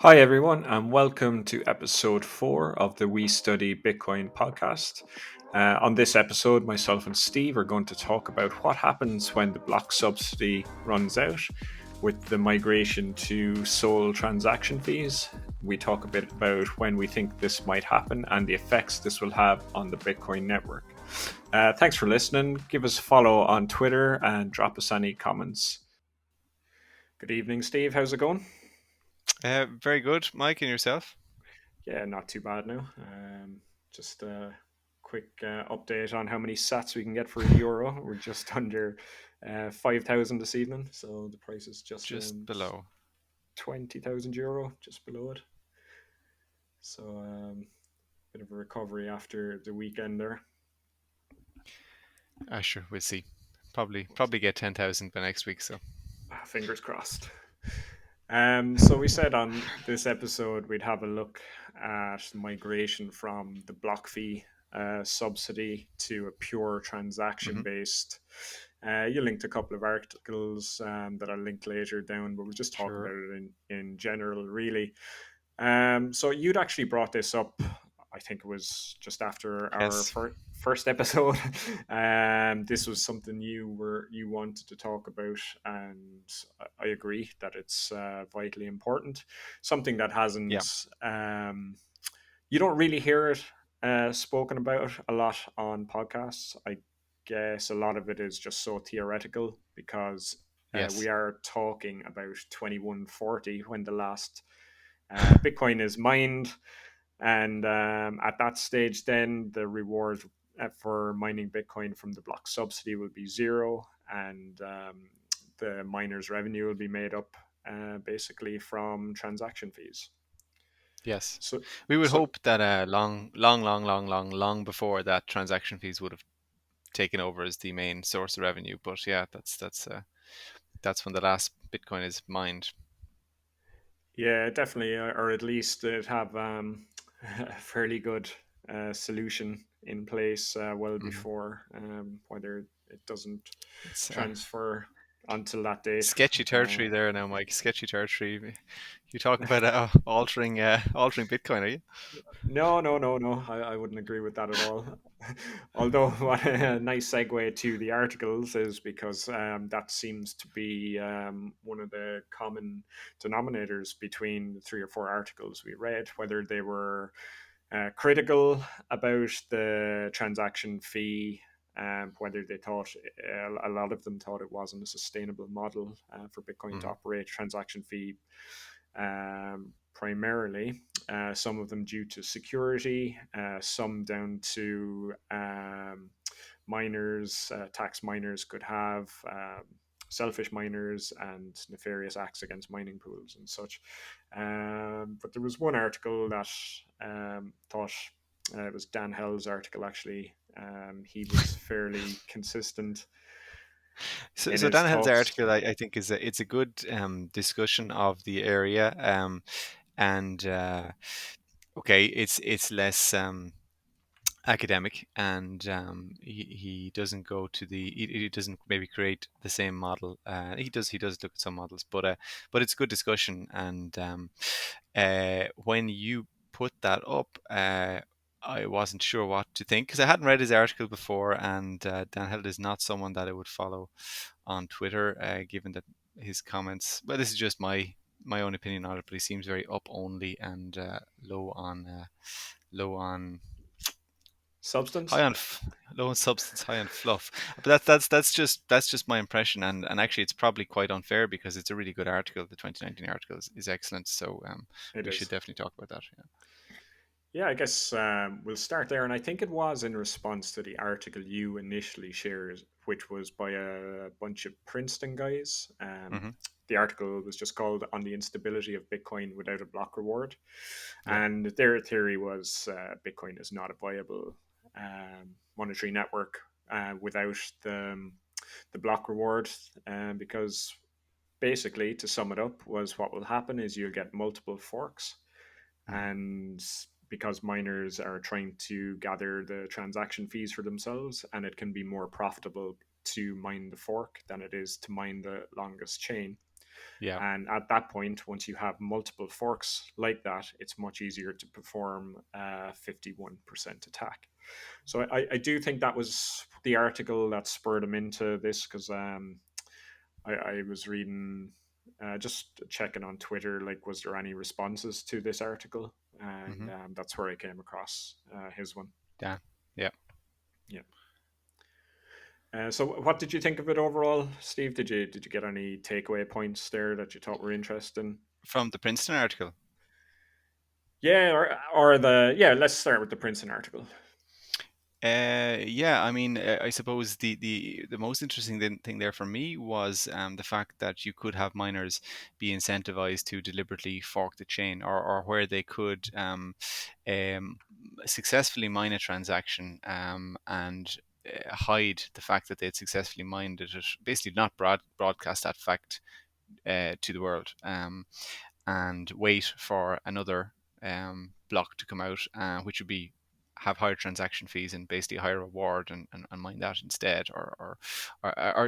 Hi, everyone, and welcome to episode 4 of the We Study Bitcoin podcast. On this episode, myself and Steve are going to talk about what happens when the block subsidy runs out with the migration to sole transaction fees. We talk a bit about when we think this might happen and the effects this will have on the Bitcoin network. Thanks for listening. Give us a follow on Twitter and drop us any comments. Good evening, Steve. How's it going? Very good, Mike, and yourself? Yeah, not too bad now. Just a quick update on how many sats we can get for a euro. We're just under 5,000 this evening, so the price is just Just around below. 20,000 euro, just below it. So, bit of a recovery after the weekend there. Sure, we'll see. Probably get 10,000 by next week. So Fingers crossed. So we said on this episode we'd have a look at migration from the block fee subsidy to a pure transaction hmm based. You linked a couple of articles that I'll link later down, but we'll just talk about sure. it in general, really. So you'd actually brought this up. I think it was just after our Yes. first episode. This was something you wanted to talk about, and I agree that it's vitally important. Something that Yeah. hasn't you don't really hear it spoken about a lot on podcasts. I guess a lot of it is just so theoretical because we Yes. are talking about 2140 when the last Bitcoin is mined, and at that stage, then the reward for mining Bitcoin from the block subsidy will be zero, and the miner's revenue will be made up basically from transaction fees. Yes. So, We would so hope that long before that, transaction fees would have taken over as the main source of revenue. But yeah, that's when the last Bitcoin is mined. yeah, definitely, or at least it have a fairly good solution in place well hmm before whether it doesn't It's transfer until that date. sketchy Uh, territory there now, Mike. Sketchy territory. You talking about altering Bitcoin, are you? no, no, no, no. I wouldn't agree with that at all. Although, what a nice segue to the articles is because that seems to be one of the common denominators between the three or four articles we read, whether they were critical about the transaction fee. Whether they thought a lot of them thought it wasn't a sustainable model for Bitcoin to hmm operate transaction fee primarily. Some of them due to security, some down to miners, tax miners could have. Selfish miners and nefarious acts against mining pools and such. But there was one article that thought it was Dan Hell's article actually. He was fairly consistent in So his Dan Hill's thoughts. article, I think, it's a good discussion of the area, and okay, it's less academic, and he doesn't go to he doesn't maybe create the same model. He does look at some models, but it's good discussion, and when you put that up. I wasn't sure what to think because I hadn't read his article before, and Dan Held is not someone that I would follow on Twitter, given that his comments. Well, this is just my own opinion on it, but he seems very up only and low on high Substance? on low on substance, high on fluff. But that's just my impression, and actually it's probably quite unfair because it's a really good article. The 2019 article is excellent, so It we should is. definitely talk about that. Yeah. Yeah, I guess we'll start there. And I think it was in response to the article you initially shared, which was by a bunch of Princeton guys. hmm The article was just called On the Instability of Bitcoin Without a Block Reward. Yeah. And their theory was Bitcoin is not a viable monetary network without the block reward. Because basically, to sum it up, was what will happen is you'll get multiple forks hmm and because miners are trying to gather the transaction fees for themselves and it can be more profitable to mine the fork than it is to mine the longest chain. Yeah. And at that point, once you have multiple forks like that, it's much easier to perform a 51% attack. So I do think that was the article that spurred him into this, because I was reading, just checking on Twitter, like, was there any responses to this article? And Hmm. that's where I came across his one. Yeah. Yeah. Yeah. So, what did you think of it overall, Steve? Did you get any takeaway points there that you thought were interesting? From the Princeton article. Yeah, or the yeah. Let's start with the Princeton article. Yeah, I mean, I suppose the most interesting thing there for me was the fact that you could have miners be incentivized to deliberately fork the chain, or where they could um, successfully mine a transaction and hide the fact that they had successfully mined it, basically not broadcast that fact to the world, and wait for another block to come out, which would be have higher transaction fees and basically a higher reward, and mine that instead, or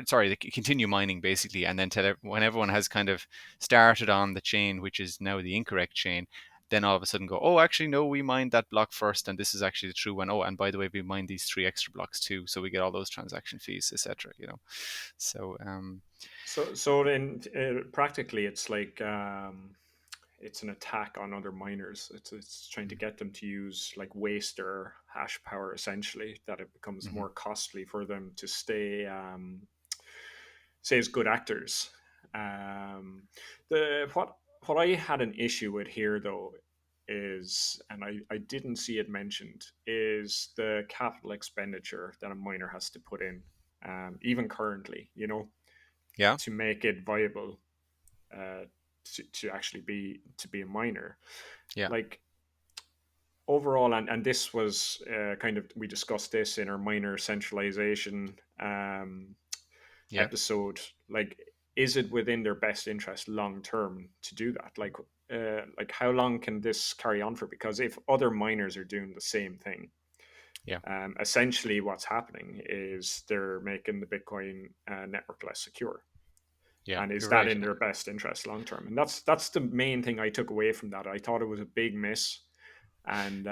sorry, they continue mining basically, and then when everyone has kind of started on the chain, which is now the incorrect chain, then all of a sudden go, oh, actually no, we mined that block first, and this is actually the true one. Oh, and by the way, we mined these 3 extra blocks too, so we get all those transaction fees, etc. So So then, practically, it's like, it's an attack on other miners. It's trying to get them to use, like, waste their hash power, essentially. That it becomes mhm. more costly for them to stay as good actors. The what I had an issue with here, though, is, and I didn't see it mentioned, is the capital expenditure that a miner has to put in, even currently, Yeah, to make it viable, uh, to actually be a miner. yeah, Like, overall, and this was, kind of, we discussed this in our miner centralization yeah, episode. Like, is it within their best interest long term to do that? Like, how long can this carry on for? Because if other miners are doing the same thing, yeah, essentially what's happening is they're making the Bitcoin network less secure. yeah. And is You're that right. in their best interest long term? And that's the main thing I took away from that. I thought it was a big miss. And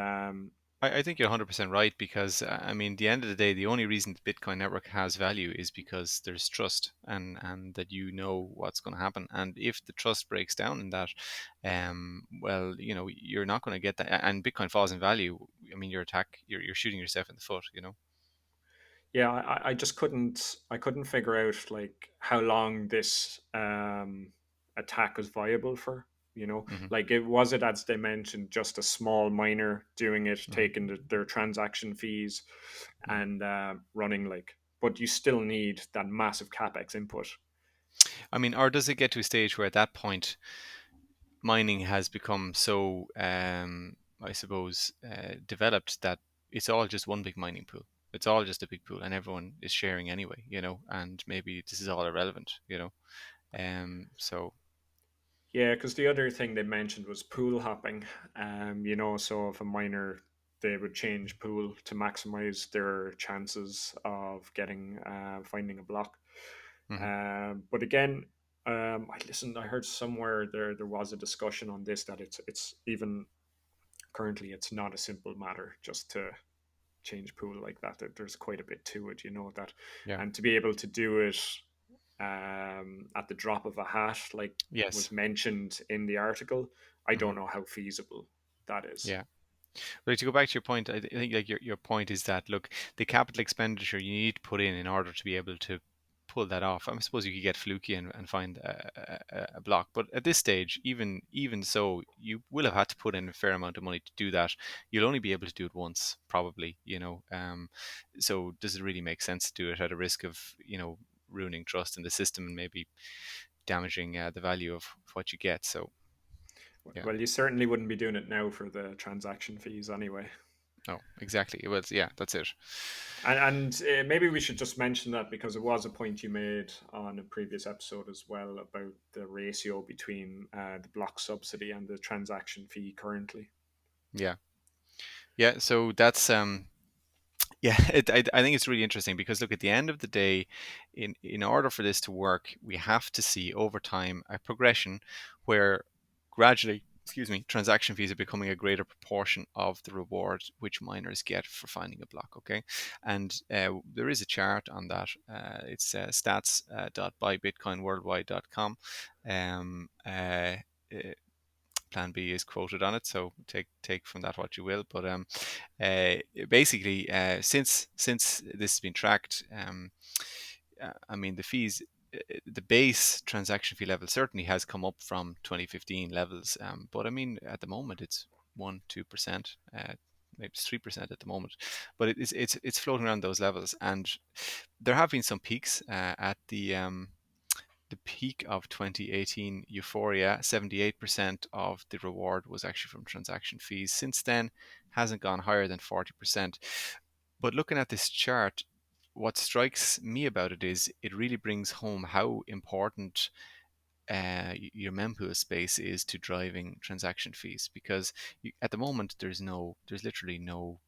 I think you're 100% right, because I mean, the end of the day, the only reason the Bitcoin network has value is because there's trust, and that you know what's going to happen. And if the trust breaks down in that, well, you're not going to get that, and Bitcoin falls in value. I mean, you're shooting yourself in the foot. yeah, I just couldn't figure out, like, how long this attack was viable for. Hmm. Like, it was, it, as they mentioned, just a small miner doing it, Hmm. taking their transaction fees, Hmm. and running, like. But you still need that massive capex input. I mean, or does it get to a stage where at that point mining has become so, I suppose, developed that it's all just one big mining pool. It's all just a big pool, and everyone is sharing anyway, and maybe this is all irrelevant. So Yeah, because the other thing they mentioned was pool hopping. So if a miner, they would change pool to maximize their chances of getting finding a block. mhm. But again, I heard somewhere there was a discussion on this, that it's even currently, it's not a simple matter just to change pool like that. There's quite a bit to it, that, Yeah. and to be able to do it at the drop of a hat, like was Yes. mentioned in the article. I Hmm. don't know how feasible that is. Yeah. But to go back to your point, I think, like, your point is that, look, the capital expenditure you need to put in order to be able to pull that off. I suppose you could get fluky and find a block, but at this stage, even so, you will have had to put in a fair amount of money to do that. You'll only be able to do it once, probably. So does it really make sense to do it at a risk of ruining trust in the system and maybe damaging the value of what you get? So yeah. Well, you certainly wouldn't be doing it now for the transaction fees anyway. No, exactly. It was, yeah, that's it. And maybe we should just mention that, because it was a point you made on a previous episode as well, about the ratio between the block subsidy and the transaction fee currently. Yeah. Yeah, so that's Yeah, I think it's really interesting because look, at the end of the day, in order for this to work, we have to see over time a progression where gradually, excuse me, transaction fees are becoming a greater proportion of the reward which miners get for finding a block. Okay, and there is a chart on that. It's stats.buybitcoinworldwide.com. Um, uh, uh, Plan B is quoted on it, so take from that what you will. But uh, basically, since this has been tracked, I mean the fees, the base transaction fee level certainly has come up from 2015 levels, but I mean at the moment it's 1-2%. Maybe it's 3% at the moment, but it's floating around those levels, and there have been some peaks at the peak of 2018 euphoria. 78% of the reward was actually from transaction fees. Since then, hasn't gone higher than 40%. But looking at this chart, what strikes me about it is it really brings home how important your mempool space is to driving transaction fees, because at the moment there's literally no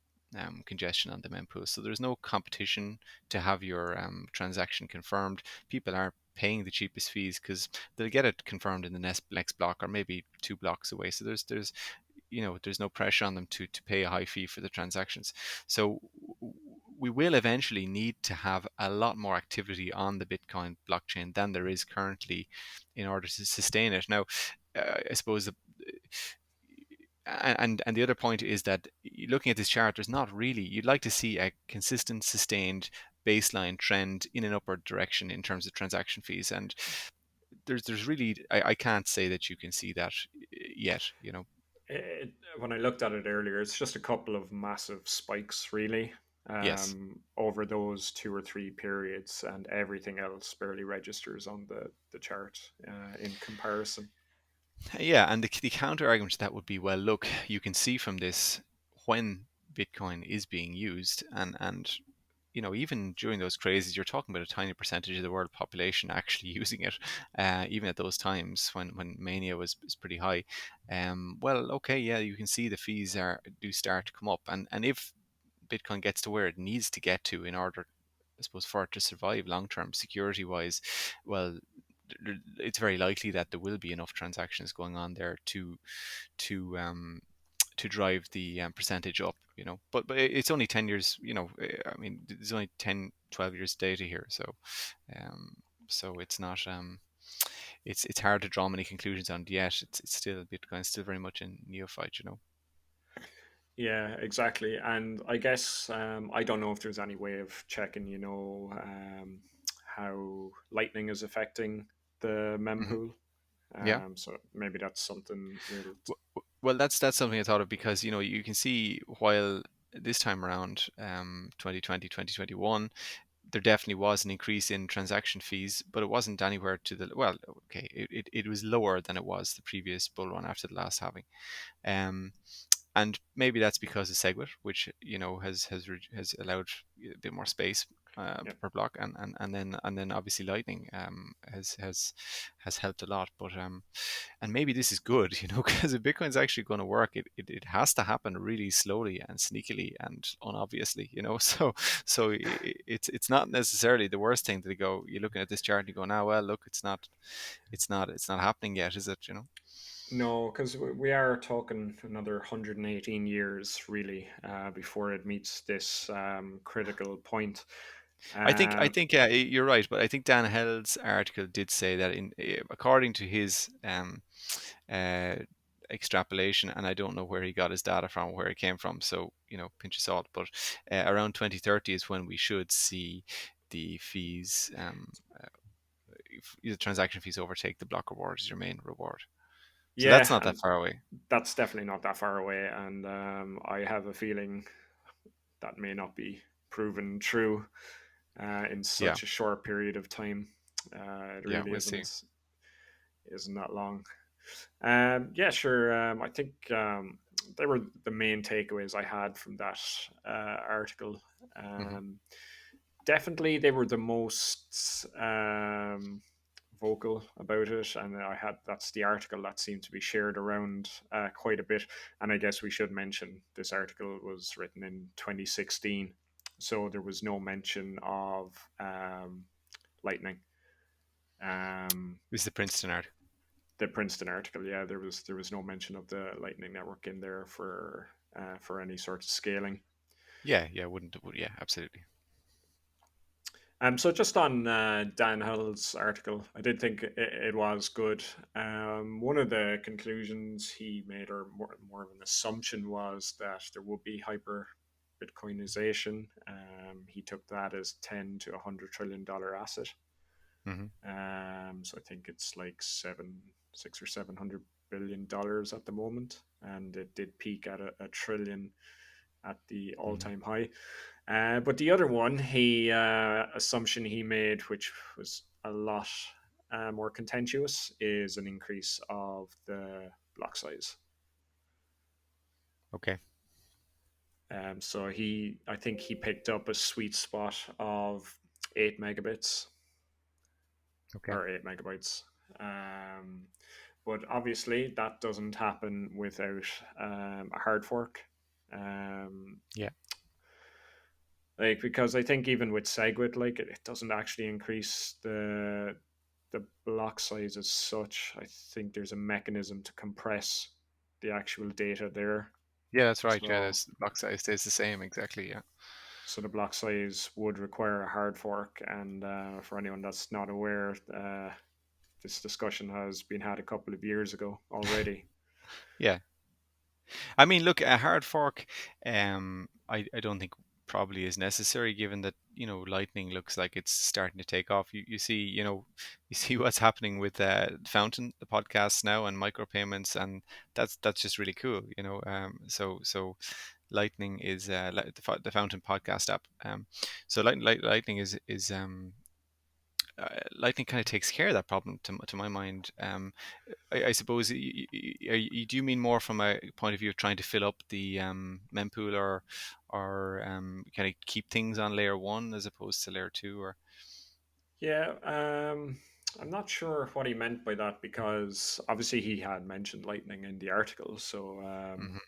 congestion on the mempool, so there's no competition to have your transaction confirmed. People aren't paying the cheapest fees because they'll get it confirmed in the next block or maybe 2 blocks away. So there's no pressure on them to pay a high fee for the transactions. So we will eventually need to have a lot more activity on the Bitcoin blockchain than there is currently in order to sustain it. Now, I suppose and the other point is that looking at this chart, there's not really, you'd like to see a consistent, sustained baseline trend in an upward direction in terms of transaction fees, and there's really, I can't say that you can see that yet. When I looked at it earlier, it's just a couple of massive spikes, really, Yes. over those 2 or 3 periods, and everything else barely registers on the chart in comparison. Yeah, and the counter argument to that would be, well, look, you can see from this when Bitcoin is being used, and even during those crazes, you're talking about a tiny percentage of the world population actually using it, even at those times when mania was pretty high. Well, okay, yeah, you can see the fees do start to come up, and if Bitcoin gets to where it needs to get to in order, I suppose, for it to survive long term security wise, well, it's very likely that there will be enough transactions going on there to to drive the percentage up. But it's only 10 years. I mean, there's only 10-12 years data here, um, so it's not it's hard to draw many conclusions on it yet. It's still Bitcoin, still very much in neophyte. Yeah, exactly. And I guess I don't know if there's any way of checking, how Lightning is affecting the Hmm. mempool. Yeah. So maybe that's something we'll. Well, that's something I thought of, because you can see, while this time around, 2020, 2021, there definitely was an increase in transaction fees, but it wasn't anywhere to the, well, okay, it was lower than it was the previous bull run after the last halving. Um, and maybe that's because of SegWit, which has allowed a bit more space Yeah. per block, and then obviously Lightning has helped a lot. But and maybe this is good, because if Bitcoin's actually going to work, it has to happen really slowly and sneakily and unobviously. So it's not necessarily the worst thing to go. You're looking at this chart and you go, now, well, look, it's not happening yet, is it? No, because we are talking another 118 years, really, before it meets this critical point. I think yeah, you're right, but I think Dan Hell's article did say that according to his uh, extrapolation, and I don't know where he got his data from, where it came from, so pinch of salt. But around 2030 is when we should see the fees, the transaction fees overtake the block reward as your main reward. So that's Yeah, not that and far away. that's definitely not that far away. And I have a feeling that may not be proven true in Yeah, such a short period of time. It yeah, really we'll see. isn't that long. Yeah, sure. I think they were the main takeaways I had from that article. Hmm. Um, Definitely, they were the most vocal about it, and I had that's the article that seemed to be shared around quite a bit. And I guess we should mention this article was written in 2016, so there was no mention of Lightning. Um, This is the Princeton article. the Princeton article, yeah, there was no mention of the Lightning Network in there for any sort of scaling. Yeah, yeah, yeah, absolutely. So just on Dan Hull's article, I did think it was good. One of the conclusions he made, or more of an assumption, was that there would be hyper Bitcoinization. He took that as $10 to $100 trillion asset. Hmm. So I think it's like 600 or $700 billion at the moment, and it did peak at a trillion at the Hmm. all-time high. But the other one, he assumption he made, which was a lot more contentious, is an increase of the block size. Okay. So I think he picked up a sweet spot of 8 megabits Okay. or 8 megabytes. Um, but obviously, that doesn't happen without a hard fork. Um, Yeah. like because I think even with SegWit, like it doesn't actually increase the block size as such. I think there's a mechanism to compress the actual data there. Yeah, that's right. Yeah, So there's block size stays the same exactly. Yeah. so the block size would require a hard fork, and for anyone that's not aware, this discussion has been had a couple of years ago already. Yeah. I mean, look, a hard fork, I don't think probably is necessary given that, Lightning looks like it's starting to take off. You see, you see what's happening with Fountain, the podcast now, and micropayments, and that's just really cool, so Lightning is the Fountain podcast app. So Lightning is Lightning kind of takes care of that problem to my mind. I suppose do you mean more from a point of view of trying to fill up the mempool, or kind of keep things on layer one as opposed to layer two, or Yeah, I'm not sure what he meant by that because obviously he had mentioned lightning in the article. So hmm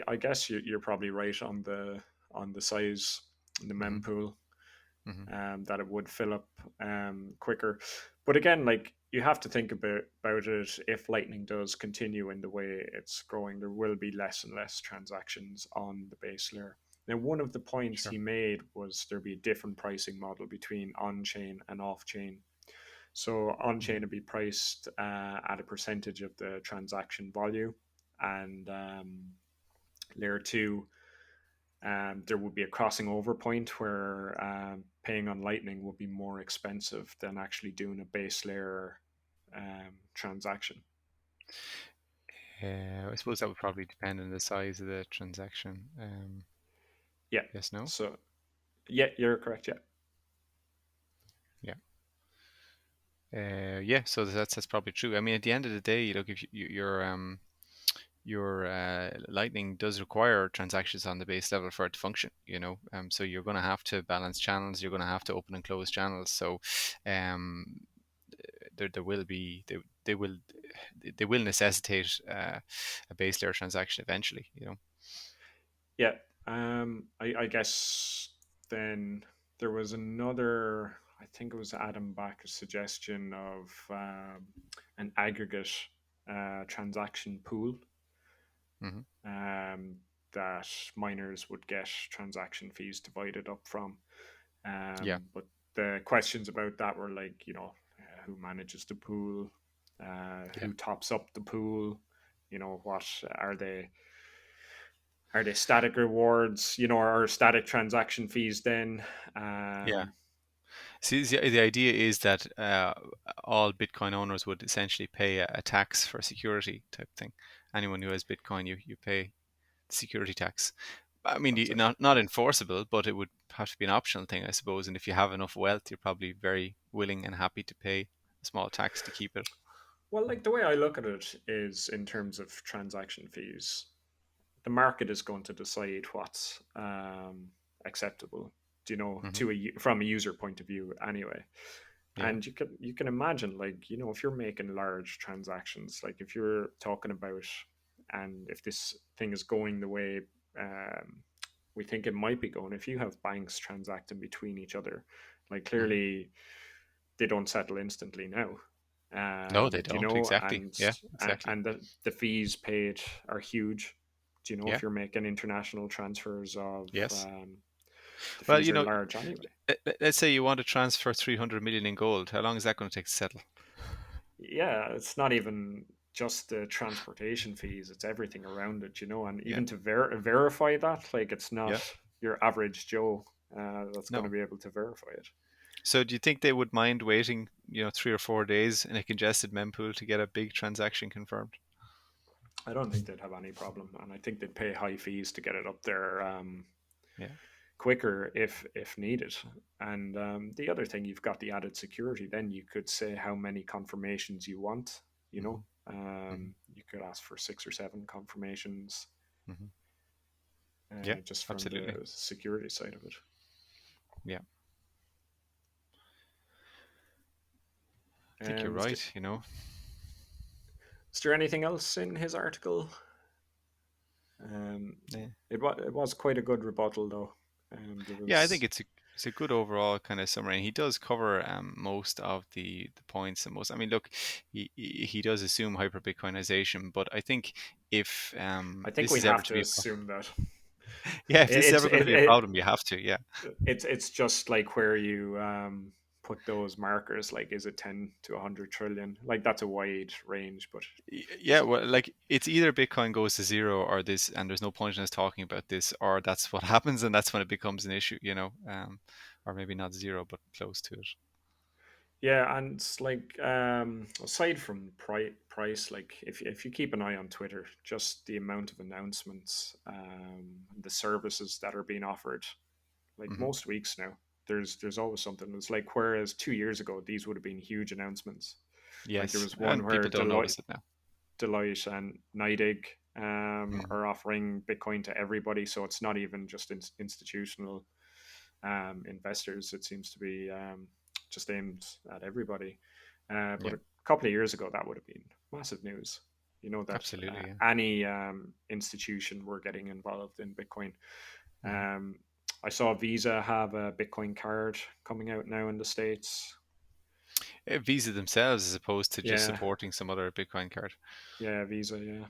I guess you're probably right on the size, the hmm mempool, hmm that it would fill up quicker. But again, like you have to think about it. If lightning does continue in the way it's growing, there will be less and less transactions on the base layer. Now, one of the points sure. he made was there be a different pricing model between on chain and off chain. So on hmm chain would be priced at a percentage of the transaction volume, and layer two, there would be a crossing over point where paying on Lightning would be more expensive than actually doing a base layer transaction. I suppose that would probably depend on the size of the transaction. Yeah. Yes, no, So yeah, you're correct. Yeah. yeah. Yeah, so that's probably true. I mean, at the end of the day, look, if your Lightning does require transactions on the base level for it to function, so you're going to have to balance channels, you're going to have to open and close channels. So, um, there will be they will necessitate a base layer transaction eventually. Yeah. I guess then there was another. I think it was Adam Back's suggestion of an aggregate transaction pool Hmm. um, that miners would get transaction fees divided up from. Yeah, But the questions about that were like, who manages the pool, yeah, who tops up the pool, what are they? Are they static rewards, or static transaction fees then? yeah. Um, See, the idea is that all Bitcoin owners would essentially pay a tax for security type thing. Anyone who has Bitcoin, you pay security tax. I mean, that's it. not enforceable, but it would have to be an optional thing, I suppose. And if you have enough wealth, you're probably very willing and happy to pay a small tax to keep it. Well, like the way I look at it is in terms of transaction fees. The market is going to decide what's acceptable. Hmm. From a user point of view, anyway. Yeah, And you can imagine, like, if you're making large transactions, like if you're talking about, and if this thing is going the way, um, we think it might be going. If you have banks transacting between each other, like Hmm. clearly they don't settle instantly now. No, they Do you don't. know? Exactly. Yeah, exactly. And the fees paid are huge. Do you know Yeah. if you're making international transfers of Yes. the Well, fees are large anyway. let's say you want to transfer 300 million in gold. How long is that going to take to settle? Yeah, it's not even just the transportation fees; it's everything around it. You know, and Yeah. even to verify that, like it's not Yeah. your average Joe that's going to No. be able to verify it. So do you think they would mind waiting, 3 or 4 days in a congested mempool to get a big transaction confirmed? I don't think they'd have any problem, and I think they'd pay high fees to get it up there Yeah. quicker if needed. And the other thing, you've got the added security. Then you could say how many confirmations you want. You Hmm. know, Hmm. you could ask for 6 or 7 confirmations Hmm. Yeah. just from Absolutely. the security side of it. Yeah. I think you're Is there, right. You know. is there anything else in his article? Um, Yeah. it was quite a good rebuttal, though. There Yeah, I think was. it's a good overall kind of summary. And he does cover most of the points and most. I mean, look, he does assume hyper Bitcoinization, but I think if I think this we is ever have to to be assume that yeah, if this is it's ever going to be a problem, you have to. Yeah. it's just like where you put those markers. Like, is it 10 to 100 trillion? Like that's a wide range, but Yeah, well, like it's either Bitcoin goes to zero or this, and there's no point in us talking about this, or that's what happens, and that's when it becomes an issue, or maybe not zero, but close to it. yeah. And like aside from price, like if you keep an eye on Twitter, just the amount of announcements, the services that are being offered, like Hmm. most weeks now, there's always something. It's like whereas 2 years ago these would have been huge announcements. Like there Yes, was one and where people don't notice it now. Deloitte and NYDIG Hmm. are offering Bitcoin to everybody. So it's not even just institutional investors. It seems to be just aimed at everybody. But Yeah, a couple of years ago, that would have been massive news. You know that absolutely. Yeah. any institution were getting involved in Bitcoin. Hmm. Um, I saw Visa have a Bitcoin card coming out now in the States. Visa themselves, as opposed to just Yeah, supporting some other Bitcoin card. yeah, Visa, yeah.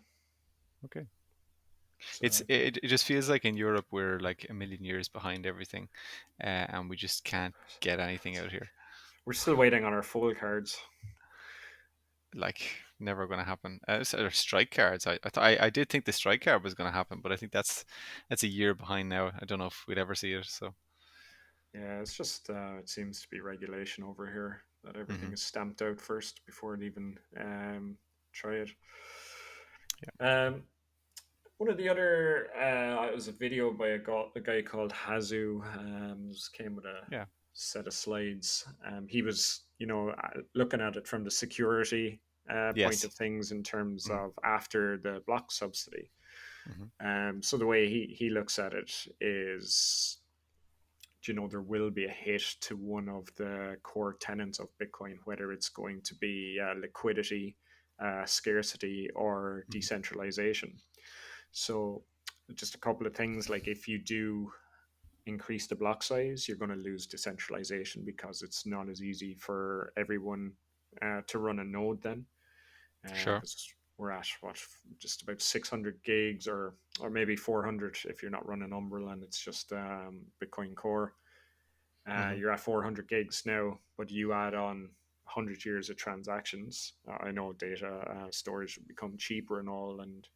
Okay. So It just feels like in Europe we're like a million years behind everything, and we just can't get anything out here. we're still waiting on our full cards. Like never going to happen. So strike cards. I did think the strike card was going to happen, but I think that's a year behind now. I don't know if we'd ever see it. So. Yeah, it's just it seems to be regulation over here that everything Hmm. is stamped out first before it even try it. Yeah. Um, one of the other it was a video by a guy called Hazu. Just came with a Yeah. set of slides. He was looking at it from the security point Yes. of things in terms Mm-hmm. of after the block subsidy. Mm-hmm. So the way he looks at it is, there will be a hit to one of the core tenets of Bitcoin, whether it's going to be liquidity, scarcity, or Mm-hmm. decentralization. So, just a couple of things, like if you do increase the block size, you're going to lose decentralization because it's not as easy for everyone to run a node then. Sure. Because we're at what, just about 600 gigs, or maybe 400 if you're not running Umbrel and it's just Bitcoin Core. Mm-hmm. You're at 400 gigs now, but you add on 100 years of transactions. I know data storage will become cheaper and all, and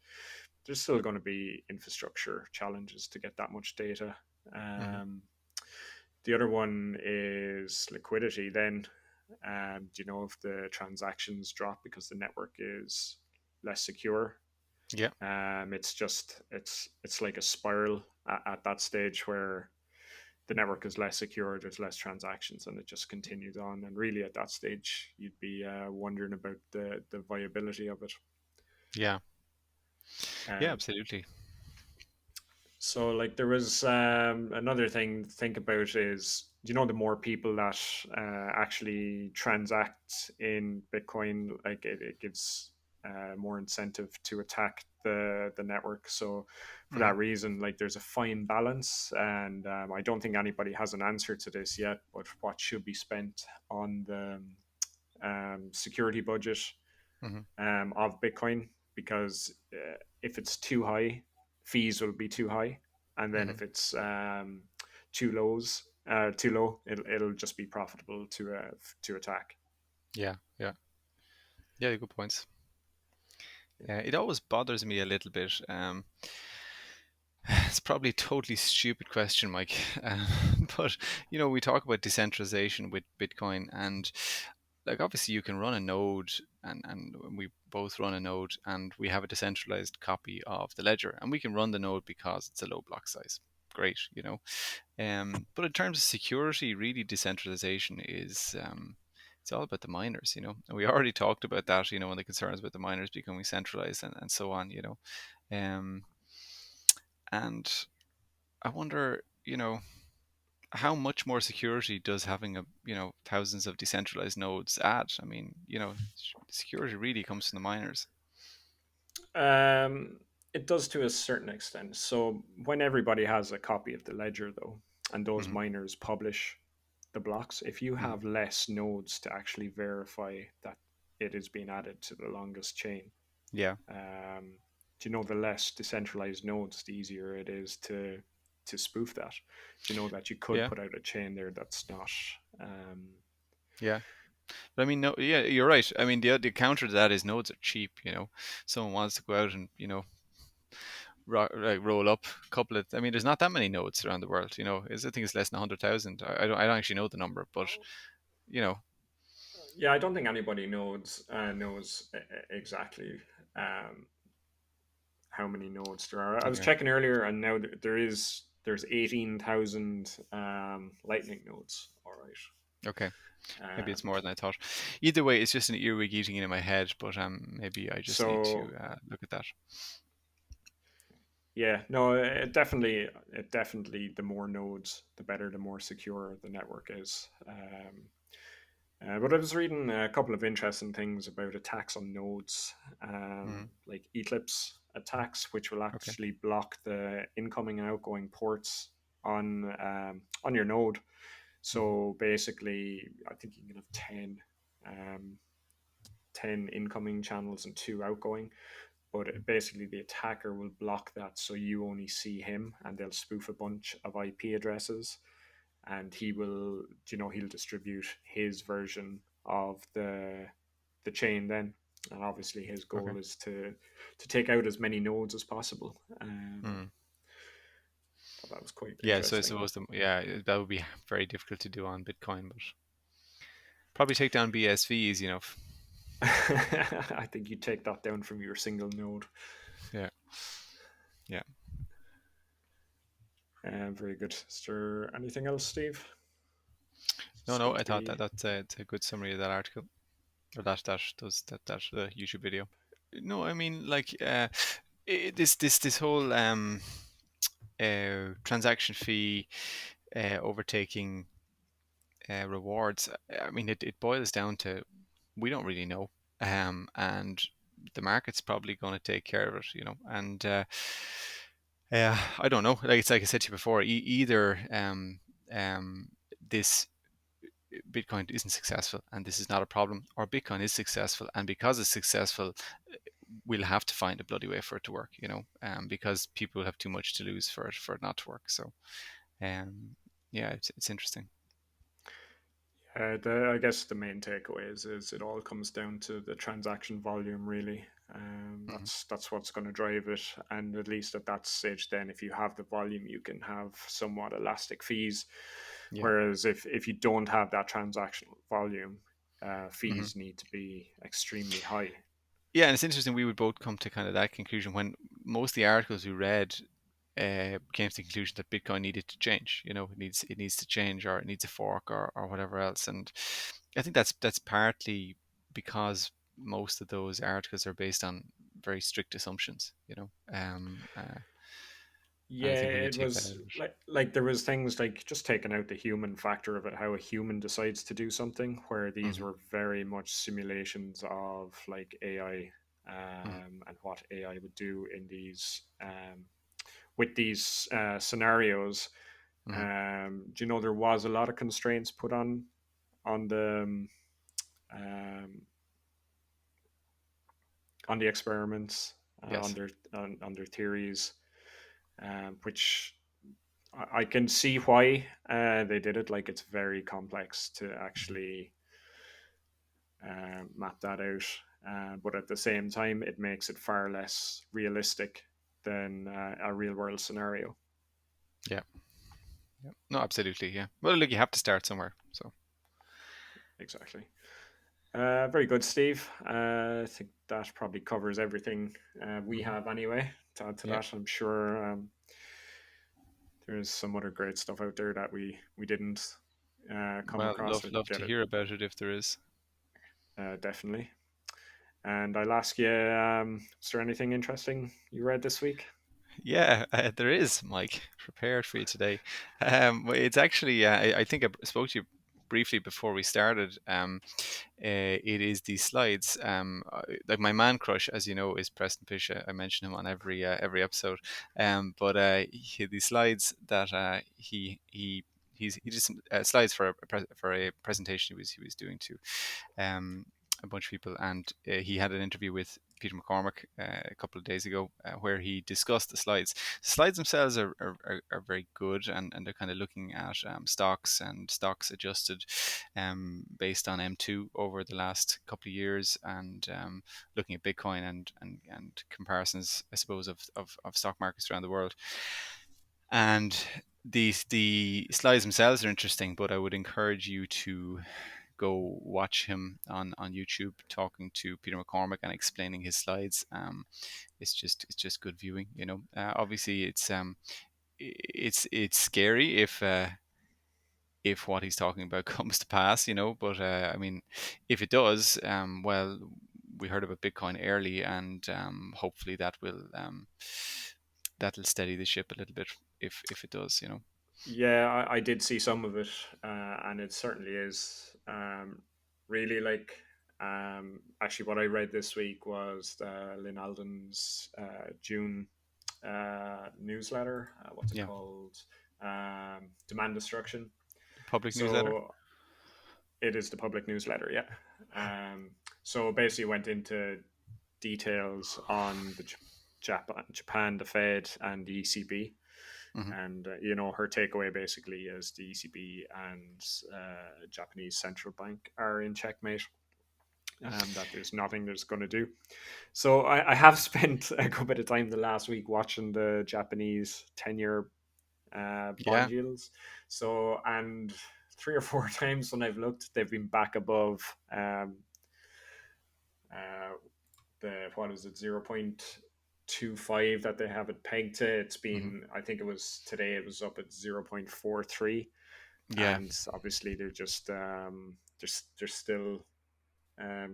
there's still going to be infrastructure challenges to get that much data. Mm-hmm. Um, the other one is liquidity. Then, if the transactions drop because the network is less secure, Yeah. it's like a spiral at that stage where the network is less secure, there's less transactions, and it just continues on. And really, at that stage, you'd be wondering about the viability of it. Yeah. Yeah. Um, Absolutely. so, like, there was another thing to think about is, the more people that actually transact in Bitcoin, like it gives more incentive to attack the network. So for Hmm. that reason, like there's a fine balance, and I don't think anybody has an answer to this yet. But what should be spent on the security budget Hmm. of Bitcoin? Because if it's too high, fees will be too high, and then Hmm. if it's too low, it'll just be profitable to attack. Yeah, yeah, yeah. Good points. It always bothers me a little bit. It's probably a totally stupid question, Mike. But we talk about decentralization with Bitcoin, and like obviously you can run a node, and we both run a node, and we have a decentralized copy of the ledger, and we can run the node because it's a low block size. Great, but in terms of security, really decentralization is it's all about the miners, And we already talked about that, and the concerns about the miners becoming centralized and so on, Um, and I wonder, how much more security does having thousands of decentralized nodes add? I mean, security really comes from the miners. Um, it does to a certain extent. So when everybody has a copy of the ledger, though, and those Hmm. miners publish the blocks, if you Hmm. have less nodes to actually verify that it is being added to the longest chain, Yeah. um, do you know the less decentralized nodes, the easier it is to spoof that. Do you know that you could Yeah. put out a chain there that's not. Um, Yeah. But I mean, no, yeah, you're right. I mean, the counter to that is nodes are cheap. Someone wants to go out and like roll up a couple of. I mean, there's not that many nodes around the world. I think it's less than 100,000. I don't actually know the number, but you know, yeah, I don't think anybody knows exactly um, how many nodes there are. I was yeah, checking earlier, and now there's 18,000 Lightning nodes. All okay. right. Maybe it's more than I thought. Either way, it's just an earwig eating in my head, but maybe I just need to So look at that. yeah, no, it definitely the more nodes, the better, the more secure the network is. But I was reading a couple of interesting things about attacks on nodes, Mm, like Eclipse attacks, which will okay. actually block the incoming and outgoing ports on your node. Hmm. So basically, I think you can have um, 10 incoming channels and two outgoing. But basically, the attacker will block that so you only see him, and they'll spoof a bunch of IP addresses, and he'll distribute his version of the chain then. And obviously, his Okay. goal is to take out as many nodes as possible. Mm. Thought that was quite Yeah, so I interesting. suppose that would be very difficult to do on Bitcoin, but probably take down BSV easy enough. I think you take that down from your single node. Yeah, yeah. Very good. Is there anything else, Steve? No, It's no, good I to thought be. that's a good summary of that article or that YouTube video. No, I mean like this whole transaction fee overtaking rewards. I mean, it boils down to we don't really know, and the market's probably going to take care of it, and I don't know. Like it's like I said to you before, either this Bitcoin isn't successful and this is not a problem, or Bitcoin is successful and because it's successful, we'll have to find a bloody way for it to work, because people have too much to lose for it not to work. So, um, yeah, it's interesting. I guess the main takeaway is it all comes down to the transaction volume, really. Hmm. That's what's going to drive it, and at least at that stage, then if you have the volume, you can have somewhat elastic fees. Yeah. Whereas if you don't have that transactional volume, Hmm. fees need to be extremely high. Yeah, and it's interesting. We would both come to kind of that conclusion when most of the articles we read came to the conclusion that Bitcoin needed to change. It needs to change, or it needs a fork, or whatever else. And I think that's partly because most of those articles are based on very strict assumptions. And I Yeah, think when you it take that out was of it, like there was things like just taking out the human factor of it, how a human decides to do something, where these hmm were very much simulations of like AI Mhm. and what AI would do in these with these scenarios. Mhm. Do you know there was a lot of constraints put on the um, on the experiments, Yes. on their theories, which I can see why they did it. Like it's very complex to Mhm. actually map that out, but at the same time, it makes it far less realistic than a real world scenario. Yeah. Yeah. No, absolutely. Yeah. Well, look, you have to start somewhere. So. Exactly. Very good, Steve. I think that probably covers everything we Mhm. have anyway. To add to Yeah. that, I'm sure there's some other great stuff out there that we didn't come Well, across or love get to it. hear about it if there is. Definitely. And I'll ask you, is there anything interesting you read this week? Yeah, there is, Mike, prepared for you today. Well, it's actually, I think I spoke to you briefly before we started. It is the slides. Like my man crush, as you know, is Preston Fish. I mention him on every episode. The slides that he did some slides for for a presentation he was doing to um, a bunch of people, and he had an interview with Peter McCormack a couple of days ago where he discussed the slides. The slides themselves are very good, and they're kind of looking at stocks and stocks adjusted based on M2 over the last couple of years, and looking at Bitcoin and comparisons, I suppose, of stock markets around the world. And the slides themselves are interesting, but I would encourage you to go watch him on YouTube talking to Peter McCormack and explaining his slides. It's just good viewing. Obviously it's scary if what he's talking about comes to pass. But I mean, if it does, well, we heard about Bitcoin early, and hopefully that'll steady the ship a little bit if it does. Yeah, I did see some of it, and it certainly is really like. Actually, what I read this week was Lynn Alden's June newsletter. What's it Yeah, called? Demand Destruction. public newsletter. So it is the public newsletter, yeah. Um, so basically went into details on the Japan, the Fed, and the ECB. Hmm. And her takeaway basically is the ECB and Japanese central bank are in checkmate. That there's nothing there's going to do. So I have spent a good bit of time the last week watching the Japanese 10-year bond Yeah. yields. So and 3 or 4 times when I've looked, they've been back above uh, the what is it 0.25 that they have it pegged to. It's Hmm. been, I think it was today, it was up at 0.43, Yeah. and obviously they're just they're still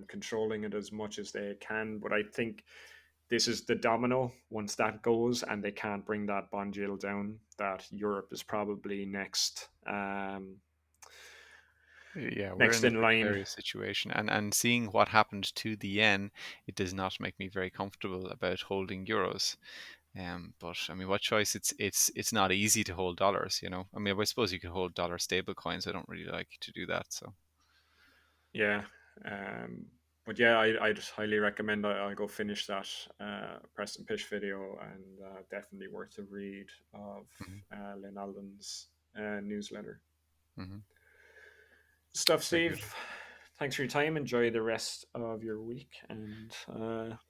controlling it as much as they can. But I think this is the domino. Once that goes and they can't bring that bond yield down, that Europe is probably Yeah, we're next in a in line. precarious situation, and seeing what happened to the yen, it does not make me very comfortable about holding euros. But I mean, what choice? It's not easy to hold dollars. I mean, I suppose you could hold dollar stable coins. I don't really like to do that. So. Yeah. Um, but yeah, I'd highly recommend I go finish that Preston Pitch video, and definitely worth a read of Hmm. Lynn Alden's newsletter. Hmm. Stuff, Very good. Steve. Thanks for your time. Enjoy the rest of your week, and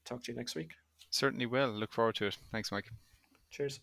talk to you next week. Certainly will. Look forward to it. Thanks, Mike. Cheers.